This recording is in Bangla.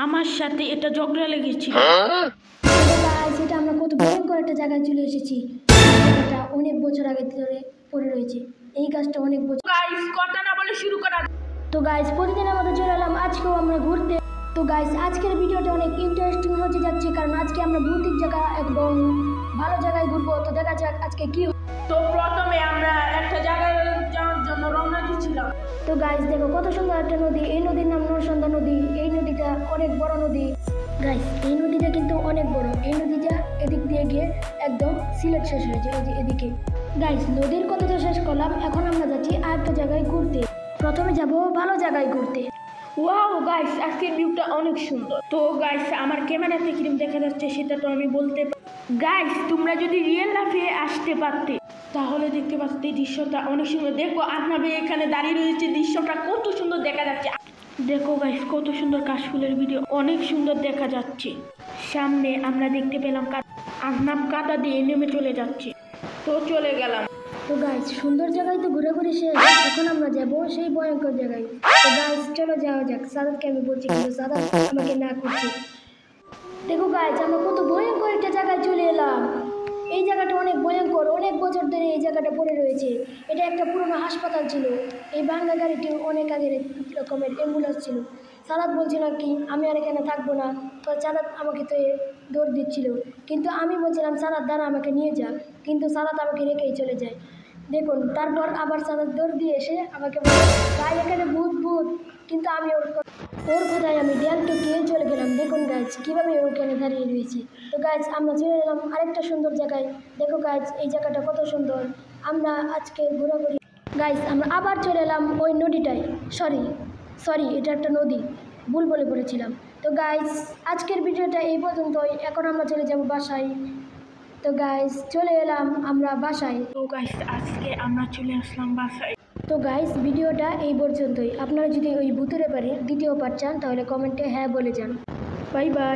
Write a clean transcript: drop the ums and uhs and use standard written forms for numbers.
আমার সাথে এটা ঝগড়া লেগেছিল। সেটা আমরা কত ভয়ঙ্কর একটা জায়গায় চলে এসেছি। এটা অনেক বছর আগে ধরে পড়ে রয়েছে। এই গাছটা অনেক বছর। গাইস কথা না বলে শুরু করা। তো গাইস প্রতিদিনের মতো চলে এলাম আজকেও আমরা ঘুরতে। তো গাইস আজকের ভিডিওটা অনেক ইন্টারেস্টিং হতে যাচ্ছে, কারণ আজকে আমরা ভৌতিক জায়গা এবং ভালো জায়গায় ঘুরবো। তো দেখা যাক আজকে কি। তো প্রথমে আমরা একটা জায়গায় যাওয়ার জন্য রওনা দিয়েছিলাম। তো গাইস দেখো কত সুন্দর একটা নদী। এই নদীর নাম নরসন্দা নদী। এই নদীটা অনেক বড় নদী। গাইস এই নদীটা কিন্তু অনেক বড়। এই নদীটা এদিক দিয়ে গিয়ে একদম সিলেট শেষ হয়েছে এই যে এদিকে। গাইস নদীর কথাটা শেষ করলাম, এখন আমরা যাচ্ছি আরেকটা জায়গায় ঘুরতে। প্রথমে যাব ভালো জায়গায় ঘুরতে। ওয়াও গাইস আজকের ভিউটা অনেক সুন্দর। তো গাইস আমার ক্যামেরাতে কিরকম দেখা যাচ্ছে সেটা তো আমি বলতে গাইস তোমরা যদি রিয়েল লাইফে আসতে পারতে তাহলে দেখতে পাচ্তে দৃশ্যটা অনেক সুন্দর। দেখো আপনাদের এখানে দাঁড়িয়ে রয়েছে, দৃশ্যটা কত সুন্দর দেখা যাচ্ছে। দেখো গাইস কত সুন্দর কাশফুলের ভিডিও, অনেক সুন্দর দেখা যাচ্ছে। সামনে আমরা দেখতে পেলাম আজনাম কাদা দিয়ে নেমে চলে যাচ্ছে। তো চলে গেলাম। তো গাইস সুন্দর জায়গায় তো ঘোরাঘুরি শেষ, এখন আমরা যাব সেই ভয়ঙ্কর জায়গায়। তো গাইস চলো যাওয়া যাক। সাদাতকে আমি বলছি কিন্তু সাদাত আমাকে না করছে। দেখো গাইস আমরা কত ভয়ঙ্কর একটা জায়গায় চলে এলাম। এই জায়গাটা অনেক ভয়ঙ্কর, অনেক বছর ধরে এই জায়গাটা পড়ে রয়েছে। এটা একটা পুরনো হাসপাতাল ছিল। এই বাংলা গাড়িটি অনেক আগের রকমের অ্যাম্বুলেন্স ছিল। সাদাত বলছিল কি আমি আর এখানে থাকবো না। তো সাদাত আমাকে তো দৌড় দিচ্ছিল, কিন্তু আমি বলছিলাম সাদাত দ্বারা আমাকে নিয়ে যা, কিন্তু সাদাত আমাকে রেখেই চলে যায়। দেখুন তারপর আবার সাদাত দৌড় দিয়ে এসে আমাকে বলে ভাই এখানে ভূত ভূত, কিন্তু আমি ওর কথায় আমি দেয়াল টুকিয়ে চলে গেলাম। দেখুন গাইজ কীভাবে ওখানে দাঁড়িয়ে রয়েছে। তো গাইজ আমরা চলে এলাম আরেকটা সুন্দর জায়গায়। দেখো গাইজ এই জায়গাটা কত সুন্দর। আমরা আজকে ঘোরাঘুরি গাইজ আমরা আবার চলে এলাম ওই নদীটায়। সরি এটা একটা নদী, ভুল বলে পড়েছিলাম। তো গাইজ আজকের ভিডিওটা এই পর্যন্তই। এখন আমরা চলে যাব বাসায়। তো গাইজ চলে এলাম আমরা বাসায়। তো গাইস আজকে আমরা চলে আসলাম বাসায়। তো গাইস ভিডিওটা এই পর্যন্তই। আপনারা যদি ওই ভূতের ব্যাপারে দ্বিতীয় পার্ট চান তাহলে কমেন্টে হ্যাঁ বলে যান। Bye bye.